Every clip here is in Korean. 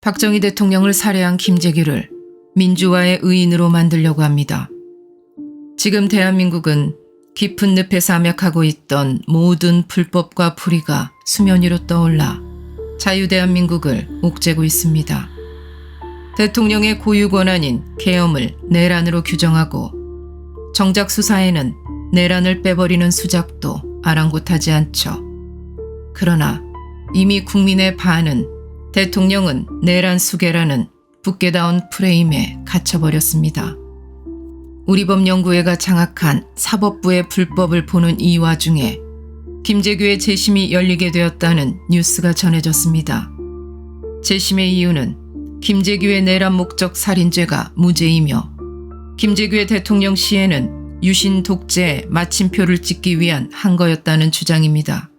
박정희 대통령을 살해한 김재규를 민주화의 의인으로 만들려고 합니다. 지금 대한민국은 깊은 늪에 사맥하고 있던 모든 불법과 불의가 수면 위로 떠올라 자유대한민국을 옥죄고 있습니다. 대통령의 고유 권한인 계엄을 내란으로 규정하고 정작 수사에는 내란을 빼버리는 수작도 아랑곳하지 않죠. 그러나 이미 국민의 반은 대통령은 내란 수괴라는 붓게다운 프레임에 갇혀버렸습니다. 우리법연구회가 장악한 사법부의 불법을 보는 이 와중에 김재규의 재심이 열리게 되었다는 뉴스가 전해졌습니다. 재심의 이유는 김재규의 내란 목적 살인죄가 무죄이며 김재규의 대통령 시에는 유신 독재에 마침표를 찍기 위한 항거였다는 주장입니다.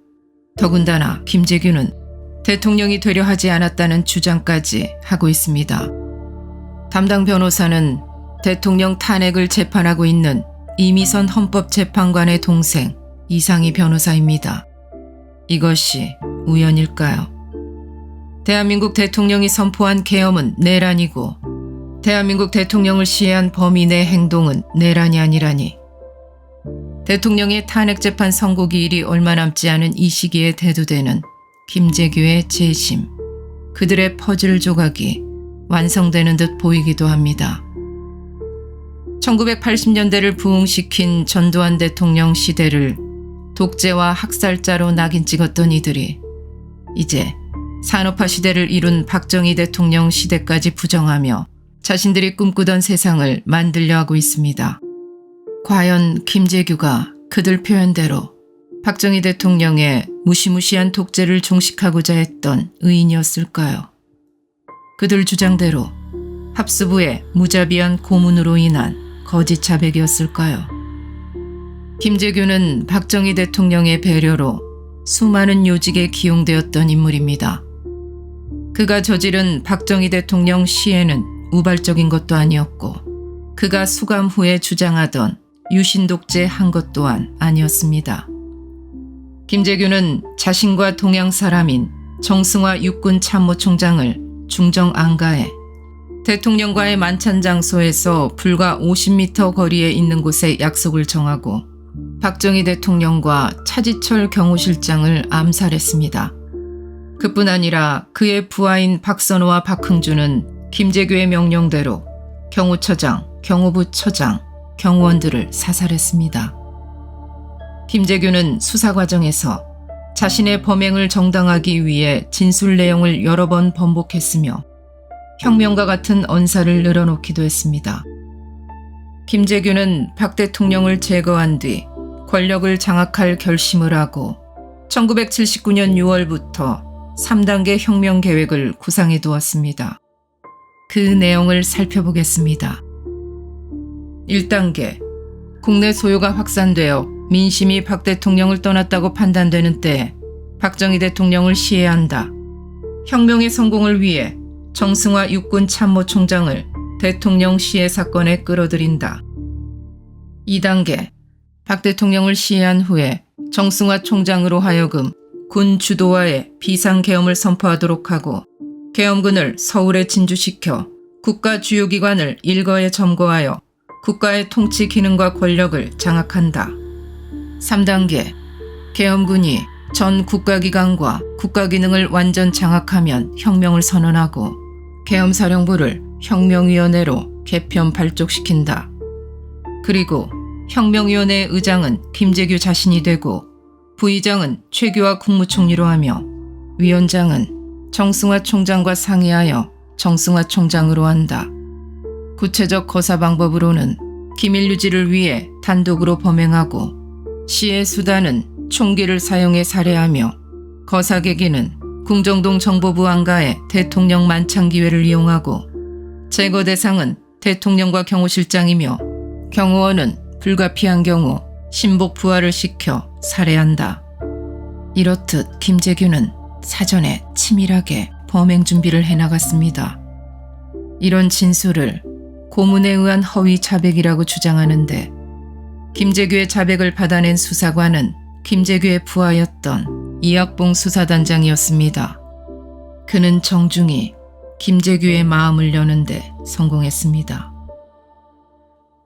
더군다나 김재규는 대통령이 되려 하지 않았다는 주장까지 하고 있습니다. 담당 변호사는 대통령 탄핵을 재판하고 있는 이미선 헌법재판관의 동생 이상희 변호사입니다. 이것이 우연일까요? 대한민국 대통령이 선포한 계엄은 내란이고 대한민국 대통령을 시해한 범인의 행동은 내란이 아니라니. 대통령의 탄핵재판 선고기일이 얼마 남지 않은 이 시기에 대두되는 김재규의 재심, 그들의 퍼즐 조각이 완성되는 듯 보이기도 합니다. 1980년대를 부흥시킨 전두환 대통령 시대를 독재와 학살자로 낙인 찍었던 이들이 이제 산업화 시대를 이룬 박정희 대통령 시대까지 부정하며 자신들이 꿈꾸던 세상을 만들려 하고 있습니다. 과연 김재규가 그들 표현대로 박정희 대통령의 무시무시한 독재를 종식하고자 했던 의인이었을까요? 그들 주장대로 합수부의 무자비한 고문으로 인한 거짓 자백이었을까요? 김재규는 박정희 대통령의 배려로 수많은 요직에 기용되었던 인물입니다. 그가 저지른 박정희 대통령 시해는 우발적인 것도 아니었고 그가 수감 후에 주장하던 유신 독재 한 것 또한 아니었습니다. 김재규는 자신과 동양 사람인 정승화 육군 참모총장을 중정 안가해 대통령과의 만찬 장소에서 불과 50m 거리에 있는 곳에 약속을 정하고 박정희 대통령과 차지철 경호실장을 암살했습니다. 그뿐 아니라 그의 부하인 박선호와 박흥준은 김재규의 명령대로 경호처장, 경호부처장, 경호원들을 사살했습니다. 김재규는 수사 과정에서 자신의 범행을 정당하기 위해 진술 내용을 여러 번 번복했으며 혁명과 같은 언사를 늘어놓기도 했습니다. 김재규는 박 대통령을 제거한 뒤 권력을 장악할 결심을 하고 1979년 6월부터 3단계 혁명 계획을 구상해 두었습니다. 그 내용을 살펴보겠습니다. 1단계, 국내 소요가 확산되어 민심이 박 대통령을 떠났다고 판단되는 때에 박정희 대통령을 시해야 한다. 혁명의 성공을 위해 정승화 육군 참모총장을 대통령 시해 사건에 끌어들인다. 2단계, 박 대통령을 시해한 후에 정승화 총장으로 하여금 군 주도하에 비상계엄을 선포하도록 하고 계엄군을 서울에 진주시켜 국가 주요 기관을 일거에 점거하여 국가의 통치 기능과 권력을 장악한다. 3단계, 계엄군이 전 국가기관과 국가기능을 완전 장악하면 혁명을 선언하고 계엄사령부를 혁명위원회로 개편 발족시킨다. 그리고 혁명위원회 의장은 김재규 자신이 되고 부의장은 최규하 국무총리로 하며 위원장은 정승화 총장과 상의하여 정승화 총장으로 한다. 구체적 거사 방법으로는 기밀 유지를 위해 단독으로 범행하고 시해 수단은 총기를 사용해 살해하며 거사 계기는 궁정동 정보부 안가에 대통령 만찬 기회를 이용하고 제거 대상은 대통령과 경호실장이며 경호원은 불가피한 경우 신복 부하를 시켜 살해한다. 이렇듯 김재규는 사전에 치밀하게 범행 준비를 해나갔습니다. 이런 진술을 고문에 의한 허위 자백이라고 주장하는데 김재규의 자백을 받아낸 수사관은 김재규의 부하였던 이학봉 수사단장이었습니다. 그는 정중히 김재규의 마음을 여는데 성공했습니다.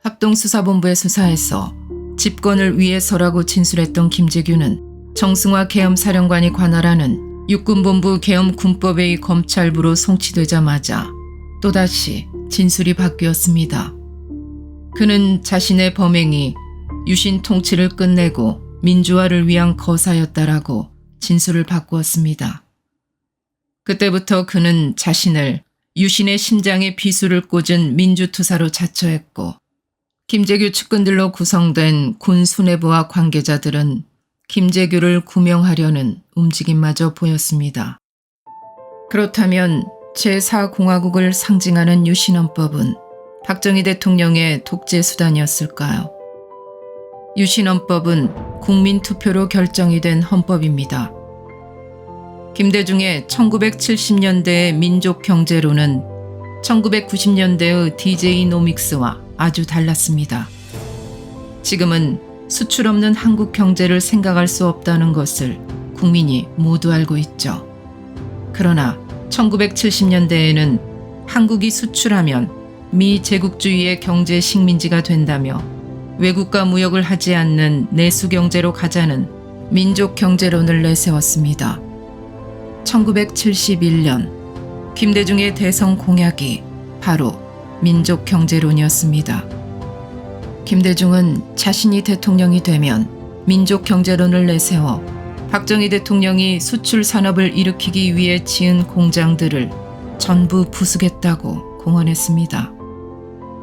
합동수사본부의 수사에서 집권을 위해서라고 진술했던 김재규는 정승화 계엄사령관이 관할하는 육군본부 계엄군법회의 검찰부로 송치되자마자 또다시 진술이 바뀌었습니다. 그는 자신의 범행이 유신 통치를 끝내고 민주화를 위한 거사였다라고 진술을 바꾸었습니다. 그때부터 그는 자신을 유신의 심장에 비수를 꽂은 민주투사로 자처했고 김재규 측근들로 구성된 군 수뇌부와 관계자들은 김재규를 구명하려는 움직임마저 보였습니다. 그렇다면 제4공화국을 상징하는 유신헌법은 박정희 대통령의 독재 수단이었을까요? 유신헌법은 국민투표로 결정이 된 헌법입니다. 김대중의 1970년대의 민족경제론은 1990년대의 DJ노믹스와 아주 달랐습니다. 지금은 수출 없는 한국 경제를 생각할 수 없다는 것을 국민이 모두 알고 있죠. 그러나 1970년대에는 한국이 수출하면 미 제국주의의 경제 식민지가 된다며 외국과 무역을 하지 않는 내수 경제로 가자는 민족 경제론을 내세웠습니다. 1971년 김대중의 대선 공약이 바로 민족 경제론이었습니다. 김대중은 자신이 대통령이 되면 민족 경제론을 내세워 박정희 대통령이 수출 산업을 일으키기 위해 지은 공장들을 전부 부수겠다고 공언했습니다.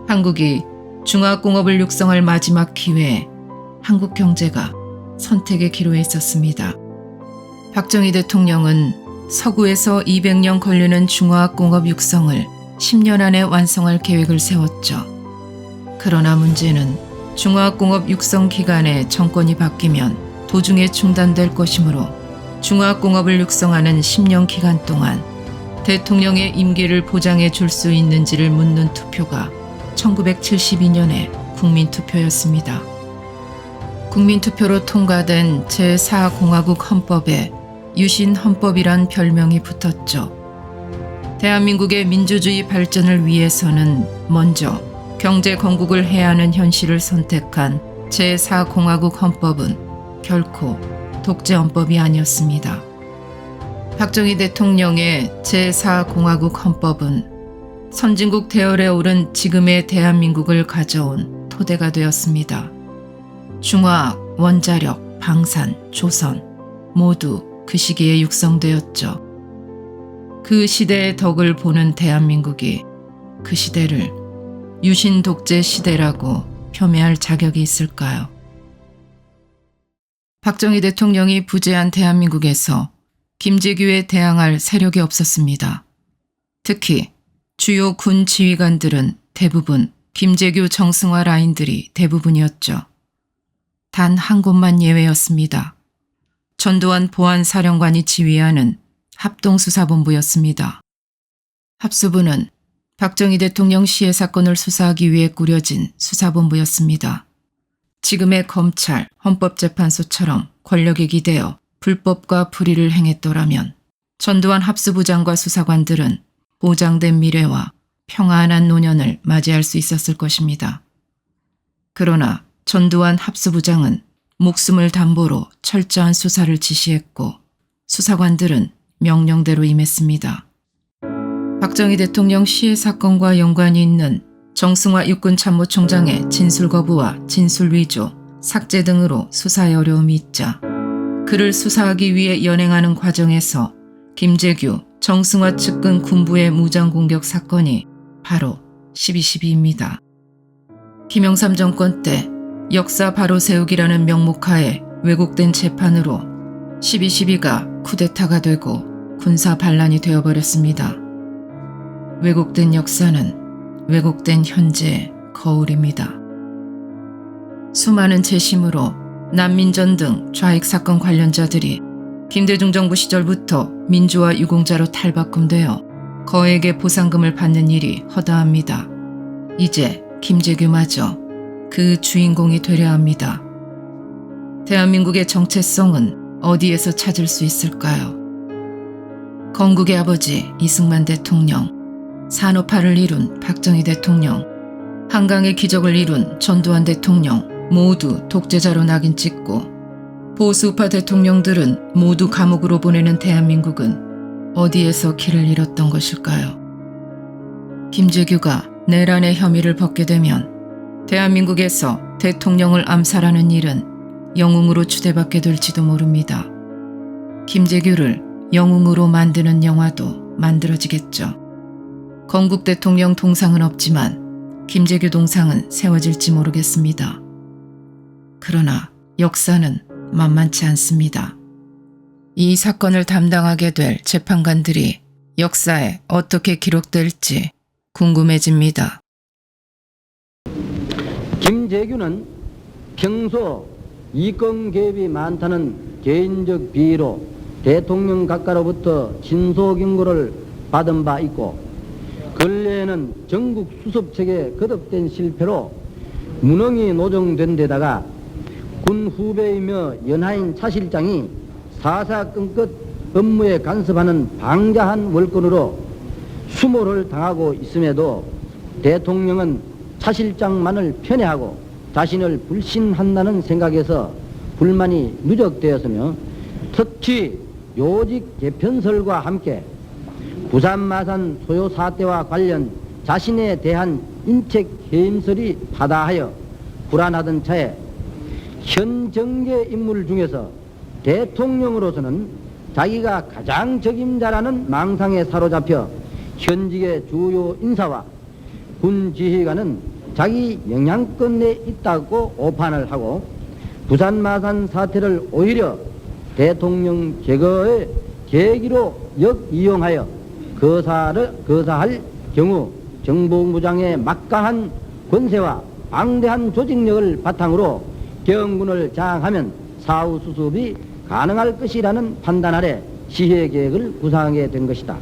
한국이 중화공업을 육성할 마지막 기회에 한국 경제가 선택의 기로에 있었습니다. 박정희 대통령은 서구에서 200년 걸리는 중화공업 육성을 10년 안에 완성할 계획을 세웠죠. 그러나 문제는 중화공업 육성 기간에 정권이 바뀌면 도중에 중단될 것이므로 중화공업을 육성하는 10년 기간 동안 대통령의 임기를 보장해 줄 수 있는지를 묻는 투표가 1972년의 국민투표였습니다. 국민투표로 통과된 제4공화국 헌법에 유신헌법이란 별명이 붙었죠. 대한민국의 민주주의 발전을 위해서는 먼저 경제 건국을 해야 하는 현실을 선택한 제4공화국 헌법은 결코 독재헌법이 아니었습니다. 박정희 대통령의 제4공화국 헌법은 선진국 대열에 오른 지금의 대한민국을 가져온 토대가 되었습니다. 중화학, 원자력, 방산, 조선 모두 그 시기에 육성되었죠. 그 시대의 덕을 보는 대한민국이 그 시대를 유신 독재 시대라고 폄훼할 자격이 있을까요? 박정희 대통령이 부재한 대한민국에서 김재규에 대항할 세력이 없었습니다. 특히 주요 군 지휘관들은 대부분 김재규 정승화 라인들이 대부분이었죠. 단 한 곳만 예외였습니다. 전두환 보안사령관이 지휘하는 합동수사본부였습니다. 합수부는 박정희 대통령 시해 사건을 수사하기 위해 꾸려진 수사본부였습니다. 지금의 검찰, 헌법재판소처럼 권력에 기대어 불법과 불의를 행했더라면 전두환 합수부장과 수사관들은 보장된 미래와 평안한 노년을 맞이할 수 있었을 것입니다. 그러나 전두환 합수부장은 목숨을 담보로 철저한 수사를 지시했고 수사관들은 명령대로 임했습니다. 박정희 대통령 시해 사건과 연관이 있는 정승화 육군참모총장의 진술 거부와 진술 위조, 삭제 등으로 수사에 어려움이 있자 그를 수사하기 위해 연행하는 과정에서 김재규, 정승화 측근 군부의 무장공격 사건이 바로 12.12입니다. 김영삼 정권 때 역사 바로 세우기라는 명목하에 왜곡된 재판으로 12.12가 쿠데타가 되고 군사 반란이 되어버렸습니다. 왜곡된 역사는 왜곡된 현재의 거울입니다. 수많은 재심으로 난민전 등 좌익 사건 관련자들이 김대중 정부 시절부터 민주화 유공자로 탈바꿈되어 거액의 보상금을 받는 일이 허다합니다. 이제 김재규마저 그 주인공이 되려 합니다. 대한민국의 정체성은 어디에서 찾을 수 있을까요? 건국의 아버지 이승만 대통령, 산업화를 이룬 박정희 대통령, 한강의 기적을 이룬 전두환 대통령 모두 독재자로 낙인 찍고 보수우파 대통령들은 모두 감옥으로 보내는 대한민국은 어디에서 길을 잃었던 것일까요? 김재규가 내란의 혐의를 벗게 되면 대한민국에서 대통령을 암살하는 일은 영웅으로 추대받게 될지도 모릅니다. 김재규를 영웅으로 만드는 영화도 만들어지겠죠. 건국 대통령 동상은 없지만 김재규 동상은 세워질지 모르겠습니다. 그러나 역사는 만만치 않습니다. 이 사건을 담당하게 될 재판관들이 역사에 어떻게 기록될지 궁금해집니다. 김재규는 평소 이권 개입이 많다는 개인적 비위로 대통령 각하로부터 진소경고를 받은 바 있고, 근래에는 전국 수습책의 거듭된 실패로 무능이 노정된 데다가 군 후배이며 연하인 차 실장이 사사건건 업무에 간섭하는 방자한 월권으로 수모를 당하고 있음에도 대통령은 차 실장만을 편애하고 자신을 불신한다는 생각에서 불만이 누적되었으며, 특히 요직 개편설과 함께 부산 마산 소요 사태와 관련 자신에 대한 인책 해임설이 파다하여 불안하던 차에 현 정계 인물 중에서 대통령으로서는 자기가 가장 적임자라는 망상에 사로잡혀 현직의 주요 인사와 군 지휘관은 자기 영향권 내에 있다고 오판을 하고, 부산 마산 사태를 오히려 대통령 제거의 계기로 역이용하여 거사할 경우 정보부장의 막강한 권세와 방대한 조직력을 바탕으로 경군을 장악하면 사후 수습이 가능할 것이라는 판단 아래 시해 계획을 구상하게 된 것이다.